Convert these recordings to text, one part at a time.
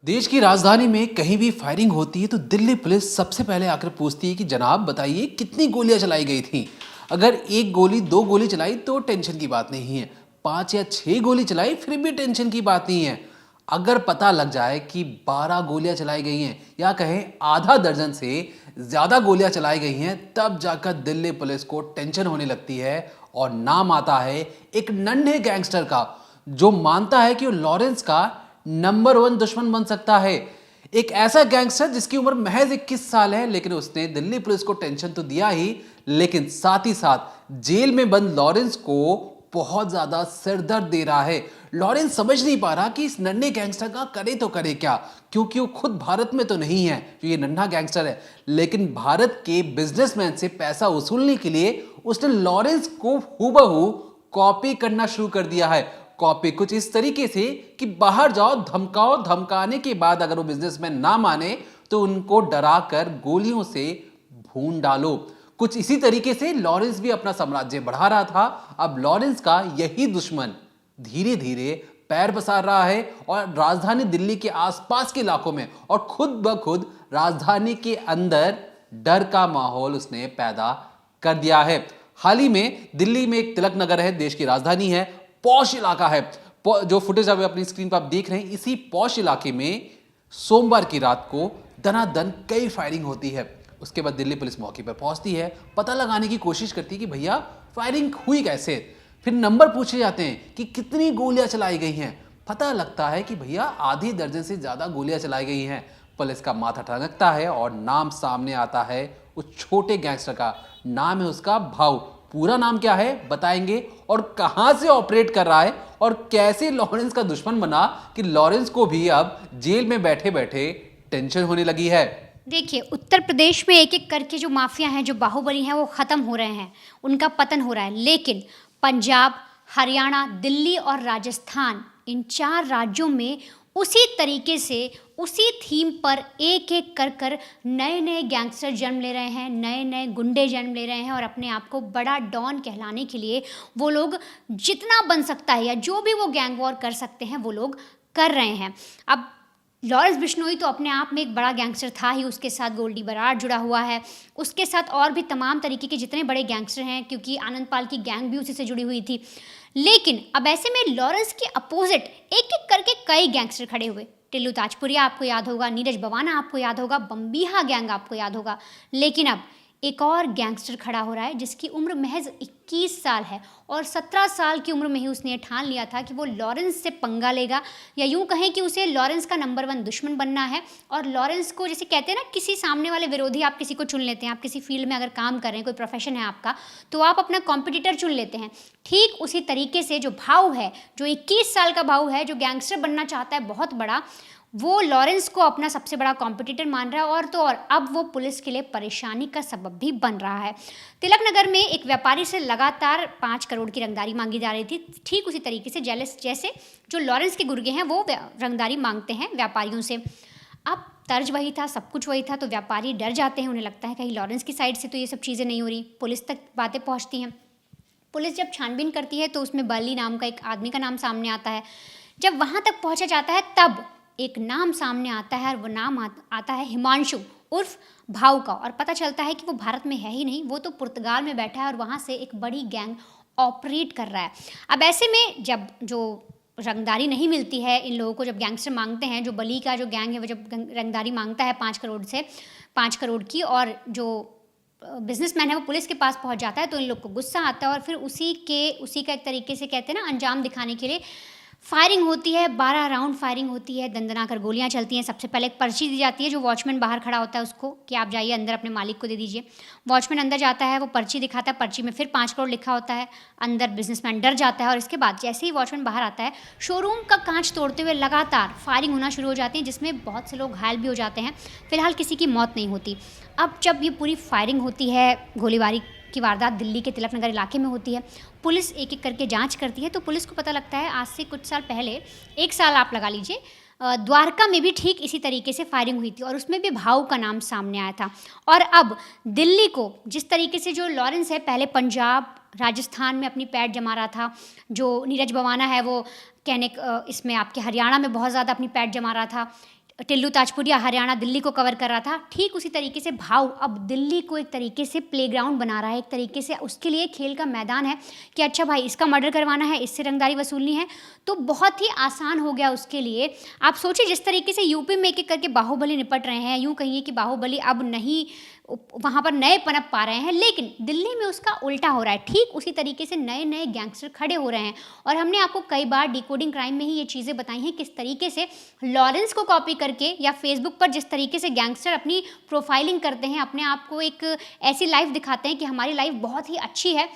देश की राजधानी में कहीं भी फायरिंग होती है तो दिल्ली पुलिस सबसे पहले आकर पूछती है कि जनाब बताइए कितनी गोलियां चलाई गई थी। अगर एक गोली दो गोली चलाई तो टेंशन की बात नहीं है, 5 या 6 गोली चलाई फिर भी टेंशन की बात नहीं है। अगर पता लग जाए कि 12 गोलियां चलाई गई हैं या कहें आधा दर्जन से ज्यादा गोलियां चलाई गई हैं, तब जाकर दिल्ली पुलिस को टेंशन होने लगती है। और नाम आता है एक नन्हे गैंगस्टर का, जो मानता है कि वो लॉरेंस का नंबर 1 दुश्मन बन सकता है। एक ऐसा गैंगस्टर जिसकी उम्र महज 21 साल है, लेकिन उसने दिल्ली पुलिस को टेंशन तो दिया ही, लेकिन साथ ही साथ जेल में बंद लॉरेंस को बहुत ज्यादा सिरदर्द दे रहा है। लॉरेंस समझ नहीं पा रहा कि इस नन्हे गैंगस्टर का करे तो करे क्या, क्योंकि वो खुद भारत में तो नहीं है जो ये नन्हा गैंगस्टर है, लेकिन भारत के बिजनेसमैन से पैसा वसूलने के लिए उसने लॉरेंस को हूबहू कॉपी करना शुरू कर दिया है। कॉपी कुछ इस तरीके से कि बाहर जाओ, धमकाओ, धमकाने के बाद अगर वो बिजनेसमैन ना माने तो उनको डराकर गोलियों से भून डालो। कुछ इसी तरीके से लॉरेंस भी अपना साम्राज्य बढ़ा रहा था। अब लॉरेंस का यही दुश्मन धीरे धीरे पैर पसार रहा है और राजधानी दिल्ली के आसपास के इलाकों में और खुद ब खुद राजधानी के अंदर डर का माहौल उसने पैदा कर दिया है। हाल ही में दिल्ली में एक तिलक नगर है, देश की राजधानी है, पॉश इलाका है। जो फुटेज अभी अपनी स्क्रीन पर आप देख रहे हैं, इसी पॉश इलाके में सोमवार की रात को दनादन कई फायरिंग होती है। उसके बाद दिल्ली पुलिस मौके पर पहुंचती है, पता लगाने की कोशिश करती है कि भैया फायरिंग हुई कैसे। फिर नंबर पूछे जाते हैं कि कितनी गोलियां चलाई गई हैं। पता लगता है कि भैया आधी दर्जन से ज्यादा गोलियां चलाई गई हैं। पुलिस का माथा ठनकता है और नाम सामने आता है उस छोटे गैंगस्टर का। नाम है उसका भाऊ। पूरा नाम क्या है बताएंगे, और कहां से ऑपरेट कर रहा है और कैसे लॉरेंस का दुश्मन बना कि लॉरेंस को भी अब जेल में बैठे बैठे टेंशन होने लगी है। देखिए, उत्तर प्रदेश में एक एक करके जो माफिया हैं, जो बाहुबली हैं, वो ख़त्म हो रहे हैं, उनका पतन हो रहा है। लेकिन पंजाब, हरियाणा, दिल्ली और राजस्थान, इन 4 राज्यों में उसी तरीके से, उसी थीम पर एक एक कर कर नए नए गैंगस्टर जन्म ले रहे हैं, नए नए गुंडे जन्म ले रहे हैं और अपने आप को बड़ा डॉन कहलाने के लिए वो लोग जितना बन सकता है या जो भी वो गैंग वॉर कर सकते हैं वो लोग कर रहे हैं। अब लॉरेंस बिश्नोई तो अपने आप में एक बड़ा गैंगस्टर था ही, उसके साथ गोल्डी बराड़ जुड़ा हुआ है, उसके साथ और भी तमाम तरीके के जितने बड़े गैंगस्टर हैं, क्योंकि आनंद पाल की गैंग भी उसी से जुड़ी हुई थी। लेकिन अब ऐसे में लॉरेंस के अपोजिट एक एक करके कई गैंगस्टर खड़े हुए। टिल्लू ताजपुरिया आपको याद होगा, नीरज बवाना आपको याद होगा, बम्बीहा गैंग आपको याद होगा। लेकिन अब एक और गैंगस्टर खड़ा हो रहा है जिसकी उम्र महज 21 साल है और 17 साल की उम्र में ही उसने ठान लिया था कि वो लॉरेंस से पंगा लेगा, या यूं कहें कि उसे लॉरेंस का नंबर 1 दुश्मन बनना है। और लॉरेंस को, जैसे कहते हैं ना, किसी सामने वाले विरोधी, आप किसी को चुन लेते हैं, आप किसी फील्ड में अगर काम कर रहे हैं, कोई प्रोफेशन है आपका, तो आप अपना कॉम्पिटिटर चुन लेते हैं। ठीक उसी तरीके से जो भाऊ है, जो 21 साल का भाऊ है, जो गैंगस्टर बनना चाहता है बहुत बड़ा, वो लॉरेंस को अपना सबसे बड़ा कॉम्पिटिटर मान रहा है। और तो और अब वो पुलिस के लिए परेशानी का सबब भी बन रहा है। तिलक नगर में एक व्यापारी से लगातार 5 करोड़ की रंगदारी मांगी जा रही थी। ठीक उसी तरीके से जैसे जो लॉरेंस के गुर्गे हैं वो रंगदारी मांगते हैं व्यापारियों से। अब तर्ज वही था, सब कुछ वही था, तो व्यापारी डर जाते हैं। उन्हें लगता है कहीं लॉरेंस की साइड से तो ये सब चीज़ें नहीं हो रही। पुलिस तक बातें पहुँचती हैं। पुलिस जब छानबीन करती है तो उसमें बली नाम का एक आदमी का नाम सामने आता है। जब वहाँ तक पहुँचा जाता है तब एक नाम सामने आता है और वो नाम आता है हिमांशु उर्फ भाऊ का। और पता चलता है कि वो भारत में है ही नहीं, वो तो पुर्तगाल में बैठा है और वहाँ से एक बड़ी गैंग ऑपरेट कर रहा है। अब ऐसे में जब जो रंगदारी नहीं मिलती है इन लोगों को, जब गैंगस्टर मांगते हैं, जो बली का जो गैंग है वो जब रंगदारी मांगता है 5 करोड़ की, और जो बिजनेसमैन है वो पुलिस के पास पहुंच जाता है, तो इन लोग को गुस्सा आता है और फिर उसी का एक तरीके से, कहते हैं ना, अंजाम दिखाने के लिए फायरिंग होती है। 12 राउंड फायरिंग होती है, दंदना कर गोलियां चलती हैं। सबसे पहले एक पर्ची दी जाती है, जो वॉचमैन बाहर खड़ा होता है उसको, कि आप जाइए अंदर अपने मालिक को दे दीजिए। वॉचमैन अंदर जाता है, वो पर्ची दिखाता है, पर्ची में फिर 5 करोड़ लिखा होता है। अंदर बिजनेसमैन डर जाता है और इसके बाद जैसे ही वॉचमैन बाहर आता है, शोरूम का कांच तोड़ते हुए लगातार फायरिंग होना शुरू हो जाती है, जिसमें बहुत से लोग घायल भी हो जाते हैं। फिलहाल किसी की मौत नहीं होती। अब जब ये पूरी फायरिंग होती है, गोलीबारी की वारदात दिल्ली के तिलक नगर इलाके में होती है, पुलिस एक एक करके जांच करती है, तो पुलिस को पता लगता है आज से कुछ साल पहले, 1 साल आप लगा लीजिए, द्वारका में भी ठीक इसी तरीके से फायरिंग हुई थी और उसमें भी भाऊ का नाम सामने आया था। और अब दिल्ली को जिस तरीके से जो लॉरेंस है, पहले पंजाब, राजस्थान में अपनी पैठ जमा रहा था, जो नीरज बवाना है वो इसमें आपके हरियाणा में बहुत ज़्यादा अपनी पैठ जमा रहा था, टिल्लू ताजपुरिया हरियाणा दिल्ली को कवर कर रहा था, ठीक उसी तरीके से भाव अब दिल्ली को एक तरीके से प्लेग्राउंड बना रहा है, एक तरीके से उसके लिए खेल का मैदान है कि अच्छा भाई इसका मर्डर करवाना है, इससे रंगदारी वसूलनी है, तो बहुत ही आसान हो गया उसके लिए। आप सोचिए जिस तरीके से यूपी में एक एक करके बाहुबली निपट रहे हैं, यूँ कहिए कि बाहुबली अब नहीं वहाँ पर नए पनप पा रहे हैं, लेकिन दिल्ली में उसका उल्टा हो रहा है। ठीक उसी तरीके से नए नए गैंगस्टर खड़े हो रहे हैं और हमने आपको कई बार डिकोडिंग क्राइम में ही ये चीज़ें बताई हैं किस तरीके से लॉरेंस को कॉपी करके या फेसबुक पर जिस तरीके से गैंगस्टर अपनी प्रोफाइलिंग करते हैं, अपने आप को एक ऐसी लाइफ दिखाते हैं कि हमारी लाइफ बहुत ही अच्छी है,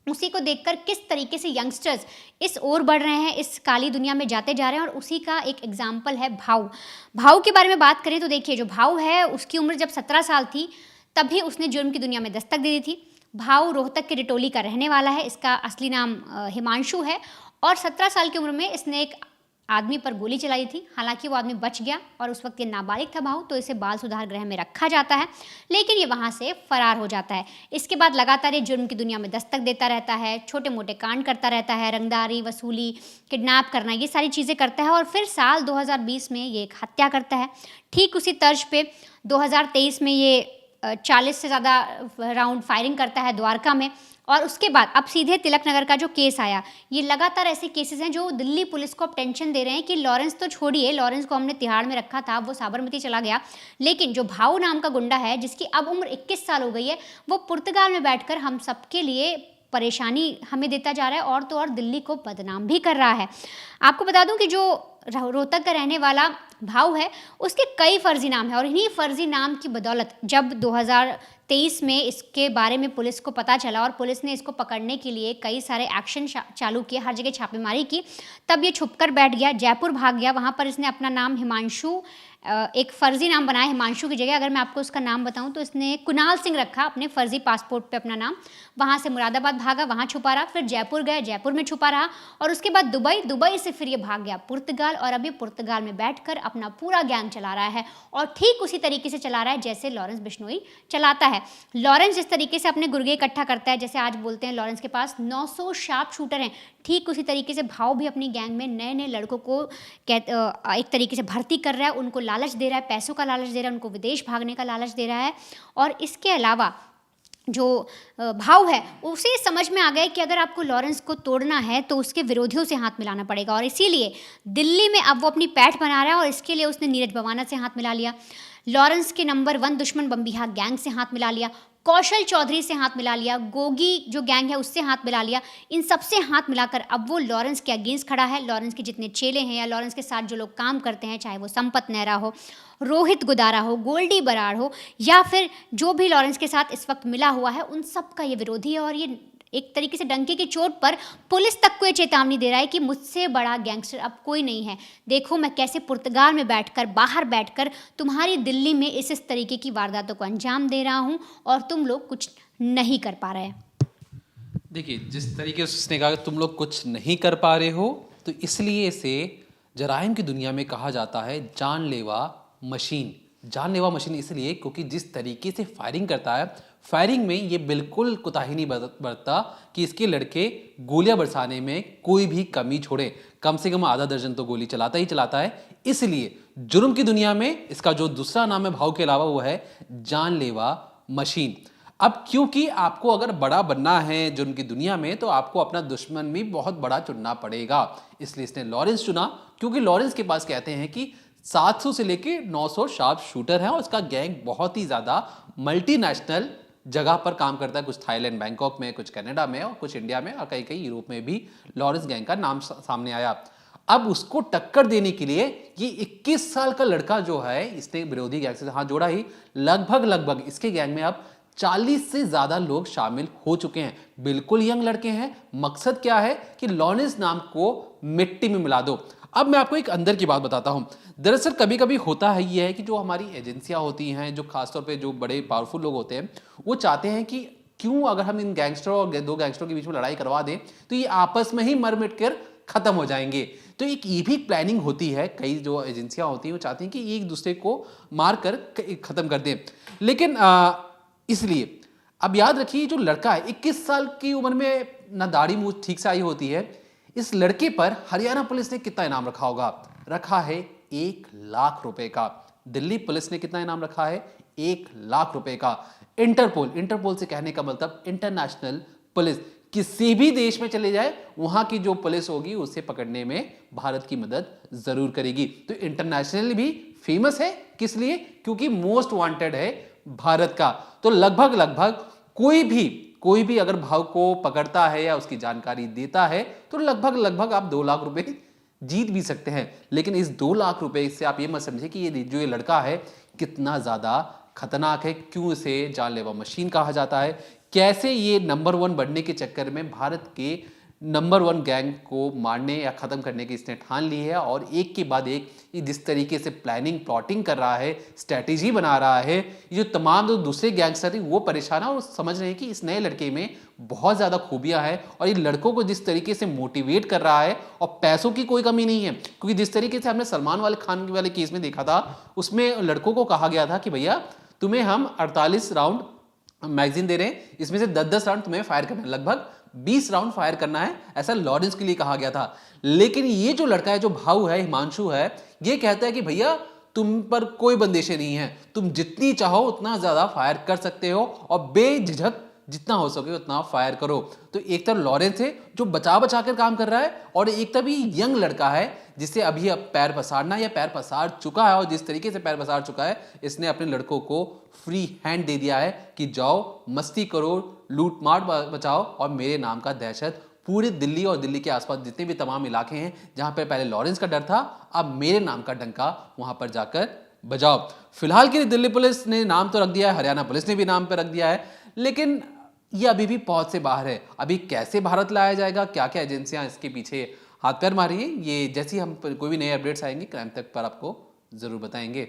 उसी को देखकर किस तरीके से यंगस्टर्स इस ओर बढ़ रहे हैं, इस काली दुनिया में जाते जा रहे हैं। और उसी का एक एग्जाम्पल है भाव। भाव के बारे में बात करें तो देखिए जो भाव है उसकी उम्र जब 17 साल थी तभी उसने जुर्म की दुनिया में दस्तक दे दी थी। भाव रोहतक के डिटोली का रहने वाला है, इसका असली नाम हिमांशु है और 17 साल की उम्र में इसने एक आदमी पर गोली चलाई थी। हालांकि वो आदमी बच गया और उस वक्त ये नाबालिग था भाव, तो इसे बाल सुधार गृह में रखा जाता है, लेकिन ये वहाँ से फरार हो जाता है। इसके बाद लगातार ये जुर्म की दुनिया में दस्तक देता रहता है, छोटे मोटे कांड करता रहता है, रंगदारी वसूली, किडनैप करना, ये सारी चीज़ें करता है और फिर साल 2020 में ये एक हत्या करता है। ठीक उसी तर्ज पे 2023 में ये 40 से ज़्यादा राउंड फायरिंग करता है द्वारका में। और उसके बाद अब सीधे तिलक नगर का जो केस आया, ये लगातार ऐसे केसेस हैं जो दिल्ली पुलिस को अब टेंशन दे रहे हैं कि लॉरेंस तो छोड़िए, लॉरेंस को हमने तिहाड़ में रखा था, वो साबरमती चला गया, लेकिन जो भाऊ नाम का गुंडा है जिसकी अब उम्र 21 साल हो गई है, वो पुर्तगाल में बैठकर हम सबके लिए परेशानी हमें देता जा रहा है और तो और दिल्ली को बदनाम भी कर रहा है। आपको बता दूं कि जो रोहतक का रहने वाला भाव है उसके कई फर्जी नाम हैं और इन्हीं फर्जी नाम की बदौलत जब 2023 में इसके बारे में पुलिस को पता चला और पुलिस ने इसको पकड़ने के लिए कई सारे एक्शन चालू किए, हर जगह छापेमारी की, तब ये छुपकर बैठ गया, जयपुर भाग गया। वहाँ पर इसने अपना नाम हिमांशु, एक फ़र्ज़ी नाम बनाया हिमांशु की जगह। अगर मैं आपको उसका नाम बताऊं तो इसने कुणाल सिंह रखा अपने फ़र्ज़ी पासपोर्ट पे अपना नाम। वहाँ से मुरादाबाद भागा, वहाँ छुपा रहा, फिर जयपुर गया, जयपुर में छुपा रहा और उसके बाद दुबई, दुबई से फिर ये भाग गया पुर्तगाल और अभी पुर्तगाल में बैठकर अपना पूरा गैंग चला रहा है और ठीक उसी तरीके से चला रहा है जैसे लॉरेंस बिश्नोई चलाता है। लॉरेंस जिस तरीके से अपने गुर्गे इकट्ठा करता है, जैसे आज बोलते हैं लॉरेंस के पास 900 शार्प शूटर हैं, ठीक उसी तरीके से भाव भी अपनी गैंग में नए नए लड़कों को एक तरीके से भर्ती कर रहा है, उनको लालच दे रहा है, पैसों का लालच दे रहा है, उनको विदेश भागने का लालच दे रहा है। और इसके अलावा जो भाव है उसे समझ में आ गया कि अगर आपको लॉरेंस को तोड़ना है तो उसके विरोधियों से हाथ मिलाना पड़ेगा और इसीलिए दिल्ली में अब वो अपनी पैठ बना रहा है और इसके लिए उसने नीरज बवाना से हाथ मिला लिया, लॉरेंस के नंबर 1 दुश्मन बम्बिहा गैंग से हाथ मिला लिया, कौशल चौधरी से हाथ मिला लिया, गोगी जो गैंग है उससे हाथ मिला लिया। इन सब से हाथ मिलाकर अब वो लॉरेंस के अगेंस्ट खड़ा है। लॉरेंस के जितने चेले हैं या लॉरेंस के साथ जो लोग काम करते हैं, चाहे वो संपत नेहरा हो, रोहित गुदारा हो, गोल्डी बराड़ हो या फिर जो भी लॉरेंस के साथ इस वक्त मिला हुआ है, उन सब का ये विरोधी है और ये एक तरीके से डंके की चोट पर पुलिस तक को ये चेतावनी दे रहा है कि मुझसे बड़ा गैंगस्टर अब कोई नहीं है। देखो मैं कैसे पुर्तगाल में बैठकर, बाहर बैठकर तुम्हारी दिल्ली में इस तरीके की वारदातों को अंजाम दे रहा हूँ और तुम लोग कुछ नहीं कर पा रहे। देखिए जिस तरीके से उसने कहा तुम लोग कुछ नहीं कर पा रहे हो, तो इसलिए इसे जराइम की दुनिया में कहा जाता है जानलेवा मशीन। जानलेवा मशीन इसलिए क्योंकि जिस तरीके से फायरिंग करता है, फायरिंग में ये बिल्कुल कोताही नहीं बरतता कि इसके लड़के गोलियां बरसाने में कोई भी कमी छोड़े। कम से कम आधा दर्जन तो गोली चलाता ही चलाता है। इसलिए जुर्म की दुनिया में इसका जो दूसरा नाम है भाव के अलावा वो है जानलेवा मशीन। अब क्योंकि आपको अगर बड़ा बनना है जुर्म की दुनिया में तो आपको अपना दुश्मन भी बहुत बड़ा चुनना पड़ेगा, इसलिए इसने लॉरेंस चुना क्योंकि लॉरेंस के पास कहते हैं कि 700 से लेके 900 शार्प शूटर हैं और उसका गैंग बहुत ही ज़्यादा मल्टीनेशनल जगह पर काम करता है, कुछ थाईलैंड बैंकॉक में, कुछ कनाडा में और कुछ इंडिया में और कई कई यूरोप में भी लॉरेंस गैंग का नाम सामने आया। अब उसको टक्कर देने के लिए ये 21 साल का लड़का जो है, इसने विरोधी गैंग से हाथ जोड़ा ही, लगभग इसके गैंग में अब 40 से ज़्यादा लोग शामिल हो चुके हैं। बिल्कुल यंग लड़के हैं। मकसद क्या है कि लॉरेंस नाम को मिट्टी में मिला दो। अब मैं आपको एक अंदर की बात बताता हूं। दरअसल कभी कभी होता है ये है कि जो हमारी एजेंसियां होती हैं, जो खासतौर पे जो बड़े पावरफुल लोग होते हैं, वो चाहते हैं कि क्यों अगर हम इन गैंगस्टर और दो गैंगस्टरों के बीच में लड़ाई करवा दें तो ये आपस में ही मर मिट कर खत्म हो जाएंगे। तो एक ये भी प्लानिंग होती है, कई जो एजेंसियां होती हैं वो चाहती हैं कि एक दूसरे को मार कर खत्म कर दें। लेकिन इसलिए अब याद रखिए जो लड़का है 21 साल की उम्र में, ना दाढ़ी मूंछ ठीक से आई होती है, इस लड़के पर हरियाणा पुलिस ने कितना इनाम रखा होगा? रखा है 1,00,000 रुपए का। दिल्ली पुलिस ने कितना इनाम रखा है? 1,00,000 रुपए का। इंटरपोल से कहने का मतलब इंटरनेशनल पुलिस, किसी भी देश में चले जाए वहां की जो पुलिस होगी उसे पकड़ने में भारत की मदद जरूर करेगी। तो इंटरनेशनल भी फेमस है, किस लिए? क्योंकि मोस्ट वांटेड है भारत का। तो लगभग कोई भी अगर भाव को पकड़ता है या उसकी जानकारी देता है तो लगभग आप 2,00,000 रुपए जीत भी सकते हैं। लेकिन इस 2,00,000 रुपए से आप ये मत समझे कि ये लड़का है कितना ज्यादा खतरनाक है, क्यों इसे जानलेवा मशीन कहा जाता है, कैसे ये नंबर 1 बनने के चक्कर में भारत के नंबर 1 गैंग को मारने या खत्म करने की इसने ठान ली है। और एक के बाद एक ये जिस तरीके से प्लानिंग कर रहा है, स्ट्रैटेजी बना रहा है, ये जो तमाम जो दूसरे गैंगस्टर हैं वो परेशान है और समझ रहे हैं कि इस नए लड़के में बहुत ज्यादा खूबियां हैं। और ये लड़कों को जिस तरीके से मोटिवेट कर रहा है, और पैसों की कोई कमी नहीं है, क्योंकि जिस तरीके से हमने सलमान वाले खान वाले केस में देखा था, उसमें लड़कों को कहा गया था कि भैया तुम्हें हम 48 राउंड मैगजीन दे रहे हैं, इसमें से 10-10 राउंड तुम्हें फायर करना है, लगभग 20 राउंड फायर करना है, ऐसा लॉरेंस के लिए कहा गया था। लेकिन ये जो लड़का है, जो भाऊ है, हिमांशु है, ये कहता है कि भैया तुम पर कोई बंदिशें नहीं है, तुम जितनी चाहो उतना ज्यादा फायर कर सकते हो और बेझिझक जितना हो सके उतना फायर करो। तो एक तरफ लॉरेंस है जो बचा कर काम कर रहा है, और एक तरफ ये यंग लड़का है जिसे अभी अब पैर पसारना या पैर पसार चुका है, और जिस तरीके से पैर पसार चुका है, इसने अपने लड़कों को फ्री हैंड दे दिया है कि जाओ मस्ती करो, लूट मार बचाओ, और मेरे नाम का दहशत पूरे दिल्ली और दिल्ली के आसपास जितने भी तमाम इलाके हैं जहां पर पहले लॉरेंस का डर था, अब मेरे नाम का डंका वहां पर जाकर बजाओ। फिलहाल के लिए दिल्ली पुलिस ने नाम तो रख दिया है, हरियाणा पुलिस ने भी नाम पर रख दिया है, लेकिन ये अभी भी पहुंच से बाहर है। अभी कैसे भारत लाया जाएगा, क्या क्या एजेंसियां इसके पीछे हाथ पैर मारी है, ये जैसी हम कोई भी नए अपडेट्स आएंगे क्राइम तक पर आपको जरूर बताएंगे।